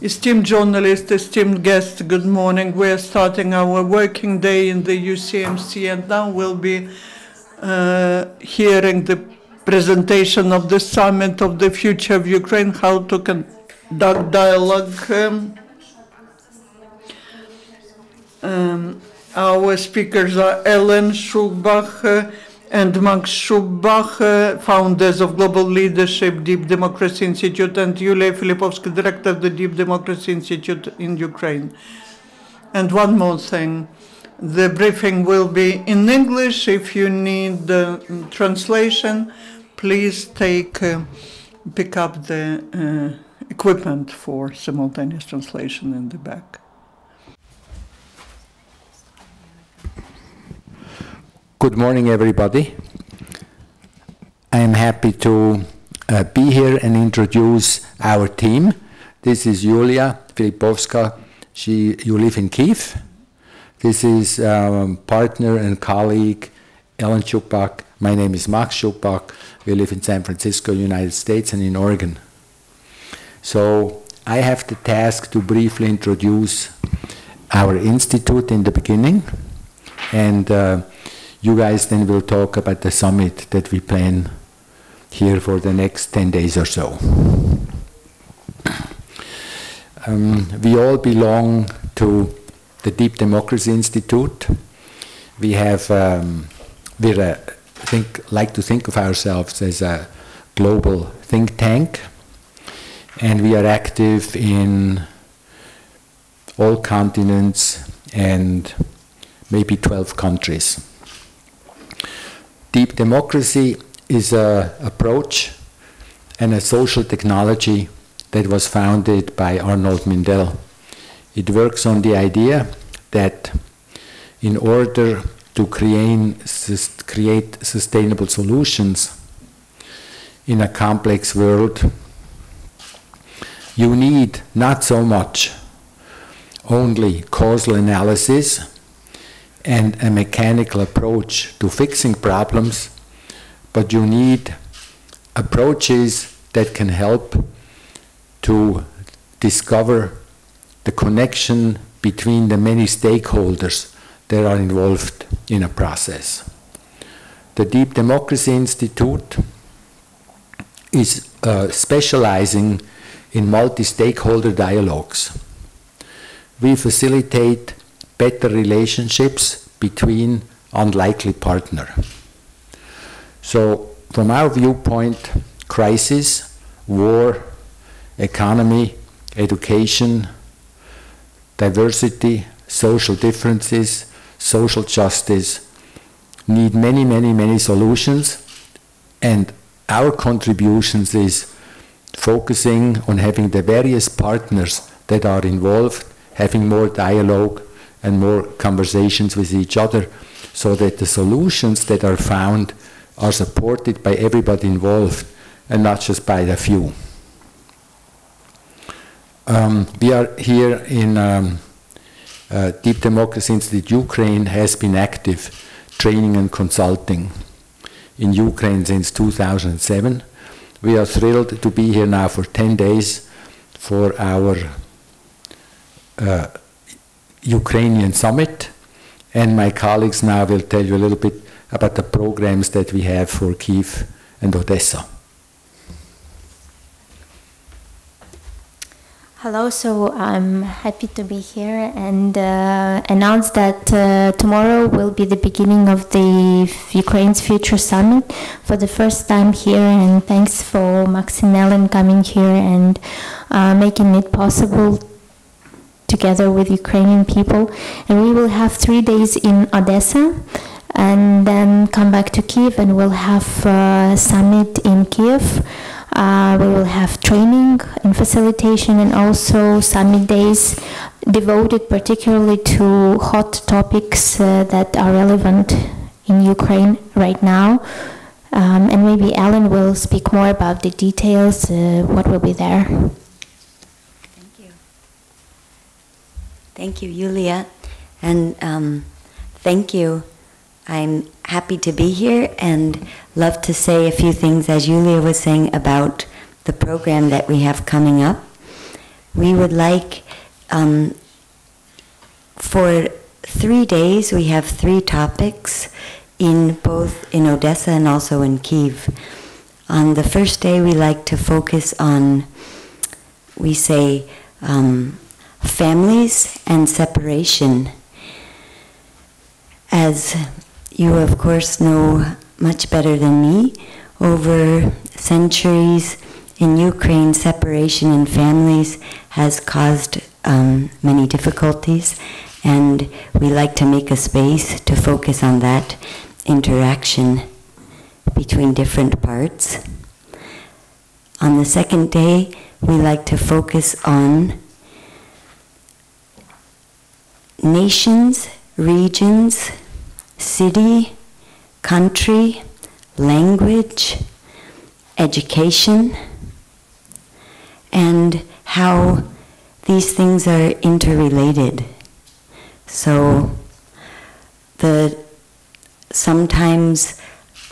Esteemed journalists, esteemed guests, good morning. We are starting our working day in the UCMC, and now we'll be hearing the presentation of the Summit of the Future of Ukraine, how to conduct dialogue. Our speakers are Ellen Schupbach and Max Schupbach, founders of Global Leadership Deep Democracy Institute, and Yuliya, Filippovska, director of the Deep Democracy Institute in Ukraine. And one more thing, the briefing will be in English. If you need translation, please pick up the equipment for simultaneous translation in the back. Good morning, everybody. I am happy to be here and introduce our team. This is Yuliya Filippovska. You live in Kiev. This is partner and colleague Ellen Schupbach. My name is Max Schupbach. We live in San Francisco, United States, and in Oregon. So I have the task to briefly introduce our institute in the beginning, and you guys then will talk about the summit that we plan here for the next 10 days or so. We all belong to the Deep Democracy Institute. We have, like to think of ourselves as a global think tank, and we are active in all continents and maybe 12 countries. Deep democracy is an approach and a social technology that was founded by Arnold Mindell. It works on the idea that in order to create sustainable solutions in a complex world, you need not so much only causal analysis and a mechanical approach to fixing problems, but you need approaches that can help to discover the connection between the many stakeholders that are involved in a process. The Deep Democracy Institute is specializing in multi-stakeholder dialogues. We facilitate better relationships between unlikely partners. So from our viewpoint, crisis, war, economy, education, diversity, social differences, social justice need many, many, many solutions, and our contributions is focusing on having the various partners that are involved, having more dialogue and more conversations with each other, so that the solutions that are found are supported by everybody involved and not just by the few. We are here in Deep Democracy Institute. Ukraine has been active training and consulting in Ukraine since 2007. We are thrilled to be here now for 10 days for our Ukrainian summit, and my colleagues now will tell you a little bit about the programs that we have for Kyiv and Odessa. Hello, so I'm happy to be here and announce that tomorrow will be the beginning of the Ukraine's Future Summit for the first time here, and thanks for Max and Ellen coming here and making it possible together with Ukrainian people. And we will have 3 days in Odessa and then come back to Kyiv, and we'll have a summit in Kyiv. We will have training and facilitation, and also summit days devoted particularly to hot topics that are relevant in Ukraine right now. And maybe Ellen will speak more about the details, what will be there. Thank you. Thank you, Yuliya. And thank you. I'm happy to be here and love to say a few things, as Yuliya was saying, about the program that we have coming up. we would like, for 3 days, we have 3 topics in both in Odessa and also in Kyiv. On the first day, we like to focus on, we say, families and separation. As you, of course, know much better than me, over centuries in Ukraine, separation in families has caused many difficulties, and we like to make a space to focus on that interaction between different parts. On the second day, we like to focus on nations, regions, city, country, language, education, and how these things are interrelated. So the sometimes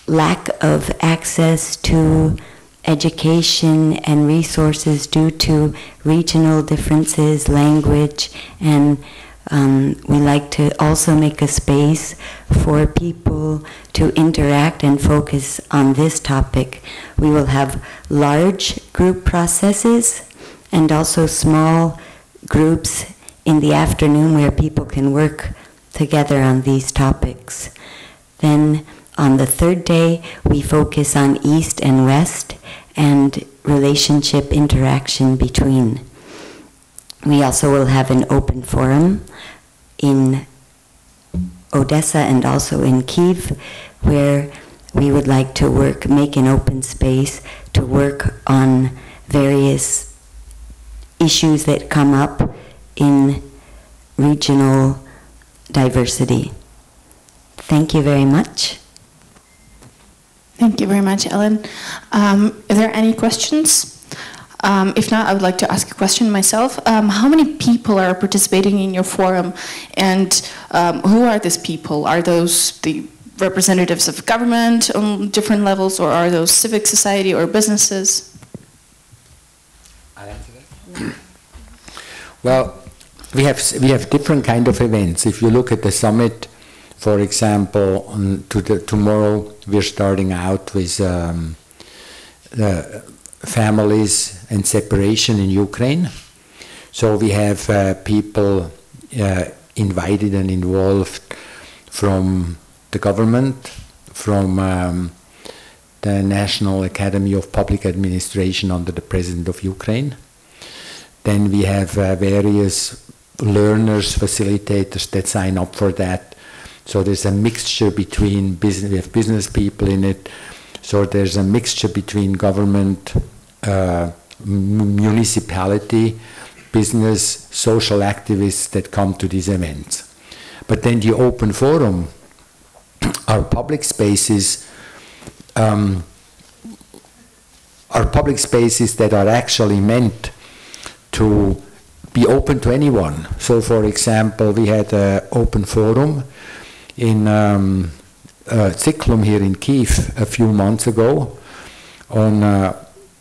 lack of access to education and resources due to regional differences, language, and we like to also make a space for people to interact and focus on this topic. We will have large group processes and also small groups in the afternoon where people can work together on these topics. Then on the third day, we focus on East and West and relationship interaction between. We also will have an open forum in Odessa and also in Kyiv, where we would like to make an open space to work on various issues that come up in regional diversity. Thank you very much. Thank you very much, Ellen. Are there any questions? If not, I would like to ask a question myself. How many people are participating in your forum, and who are these people? Are those the representatives of government on different levels, or are those civic society or businesses? I'll answer that. Well, we have different kind of events. If you look at the summit, for example, tomorrow we're starting out with the families and separation in Ukraine. So we have people invited and involved from the government, from the National Academy of Public Administration under the President of Ukraine. Then we have various learners, facilitators that sign up for that. So there's a mixture between business, we have business people in it. So there's a mixture between government, municipality, business, social activists that come to these events. But then the open forum, our public spaces, that are actually meant to be open to anyone. So for example, we had an open forum in Zyklum here in Kyiv a few months ago on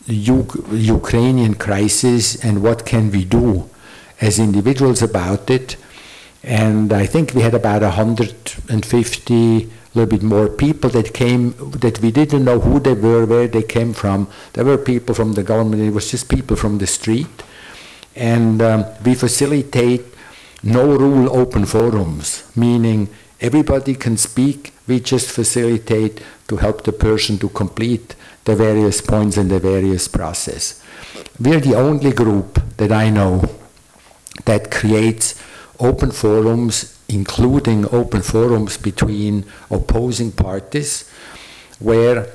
Ukrainian crisis and what can we do as individuals about it. And I think we had about 150, a little bit more people that came, that we didn't know who they were, where they came from. There were people from the government, it was just people from the street. And we facilitate no-rule open forums, meaning everybody can speak, we just facilitate to help the person to complete the various points in the various process. We're the only group that I know that creates open forums, including open forums between opposing parties, where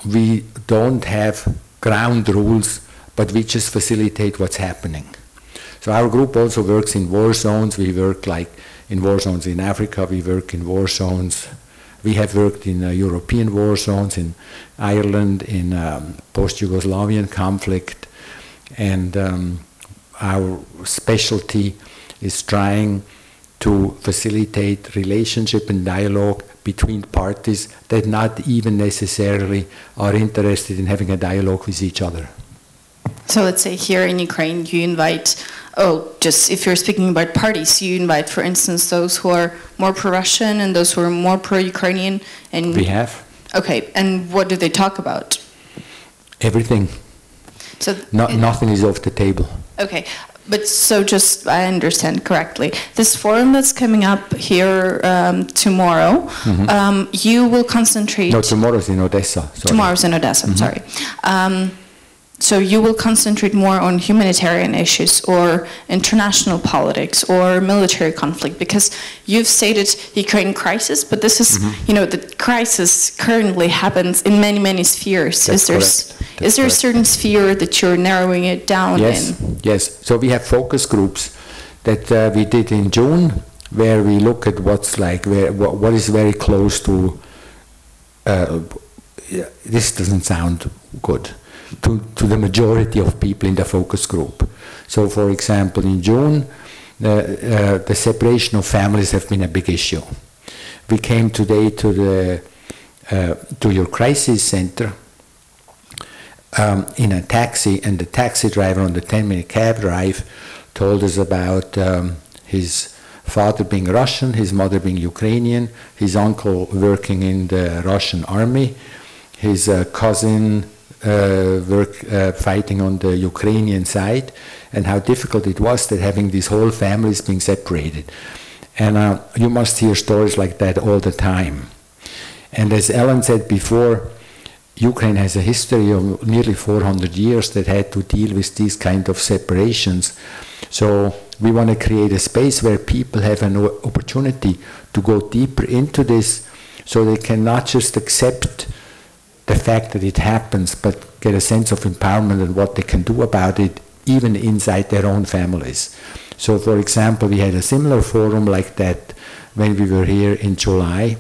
we don't have ground rules, but we just facilitate what's happening. So our group also works in war zones. We work like in war zones in Africa, we work in war zones. We have worked in European war zones, in Ireland, in post-Yugoslavian conflict, and our specialty is trying to facilitate relationship and dialogue between parties that not even necessarily are interested in having a dialogue with each other. So let's say here in Ukraine, you invite Oh, just if you're speaking about parties, you invite, for instance, those who are more pro-Russian and those who are more pro-Ukrainian. And We have. Okay, and what do they talk about? Everything. So Nothing is off the table. Okay, but so just I understand correctly, this forum that's coming up here tomorrow, you will concentrate. No, tomorrow's in Odessa. Sorry. Tomorrow's in Odessa. I'm sorry. So you will concentrate more on humanitarian issues or international politics or military conflict, because you've stated Ukraine crisis, but this is, you know, the crisis currently happens in many, many spheres. That's correct. Is there a certain sphere that you're narrowing it down in? Yes. So we have focus groups that we did in June, where we look at what's like, what is very close to. This doesn't sound good. To the majority of people in the focus group. So, for example, in June, the separation of families have been a big issue. We came today to your crisis center in a taxi, and the taxi driver on the 10-minute cab drive told us about his father being Russian, his mother being Ukrainian, his uncle working in the Russian army, his cousin fighting on the Ukrainian side, and how difficult it was that having these whole families being separated. And you must hear stories like that all the time. And as Ellen said before, Ukraine has a history of nearly 400 years that had to deal with these kind of separations. So we want to create a space where people have an opportunity to go deeper into this, so they can not just accept the fact that it happens, but get a sense of empowerment and what they can do about it, even inside their own families. So, for example, we had a similar forum like that when we were here in July,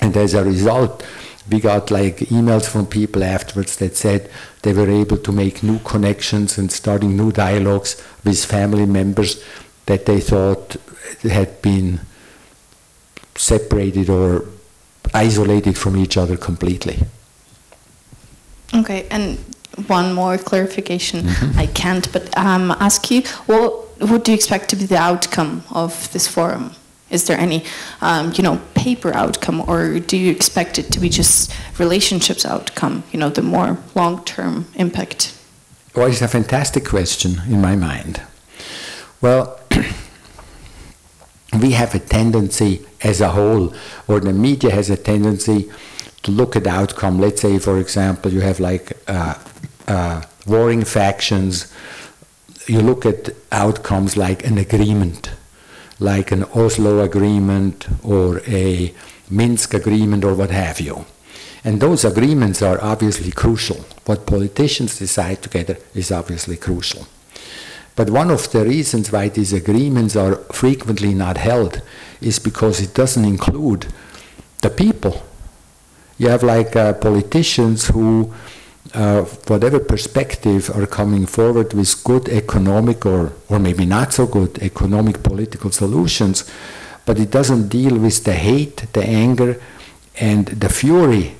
and as a result, we got like emails from people afterwards that said they were able to make new connections and starting new dialogues with family members that they thought had been separated or isolated from each other completely. Okay, and one more clarification. I can't but ask you, what do you expect to be the outcome of this forum? Is there any, paper outcome, or do you expect it to be just relationships outcome, the more long-term impact? Well, it's a fantastic question in my mind. Well, we have a tendency as a whole, or the media has a tendency to look at the outcome. Let's say, for example, you have like warring factions. You look at outcomes like an agreement, like an Oslo agreement or a Minsk agreement or what have you. And those agreements are obviously crucial. What politicians decide together is obviously crucial. But one of the reasons why these agreements are frequently not held is because it doesn't include the people. You have like politicians who, whatever perspective, are coming forward with good economic or maybe not so good economic political solutions, but it doesn't deal with the hate, the anger, and the fury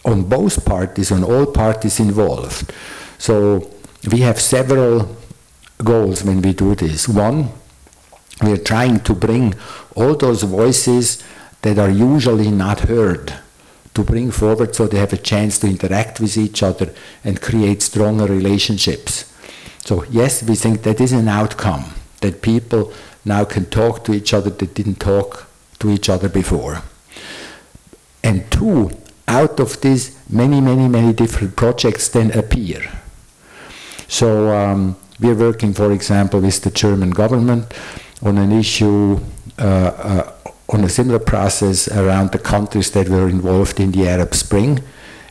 on both parties, on all parties involved. So we have several goals when we do this. One, we are trying to bring all those voices that are usually not heard to bring forward, so they have a chance to interact with each other and create stronger relationships. So yes, we think that is an outcome, that people now can talk to each other that didn't talk to each other before. And two, out of these many different projects then appear. So we are working, for example, with the German government on an issue, on a similar process around the countries that were involved in the Arab Spring.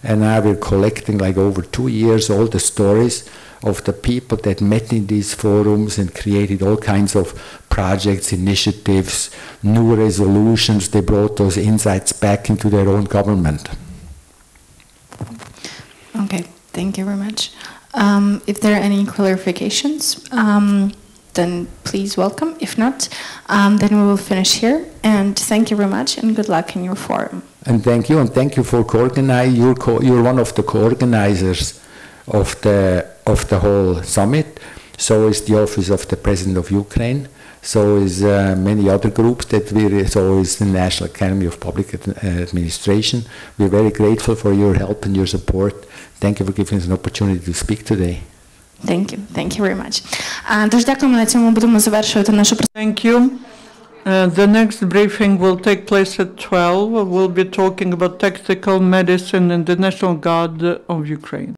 And now we're collecting, like over 2 years, all the stories of the people that met in these forums and created all kinds of projects, initiatives, new resolutions. They brought those insights back into their own government. Okay, thank you very much. If there are any clarifications, then please welcome. If not, then we will finish here. And thank you very much, and good luck in your forum. And thank you for co-organizing. You're one of the co-organizers of the whole summit, So is the Office of the President of Ukraine. So is many other groups that so is the National Academy of Public Administration. We're very grateful for your help and your support. Thank you for giving us an opportunity to speak today. Thank you very much. Тож дякуємо, на цьому будемо завершувати нашу презентацію. Thank you. The next briefing will take place at 12. We'll be talking about tactical medicine and the National Guard of Ukraine.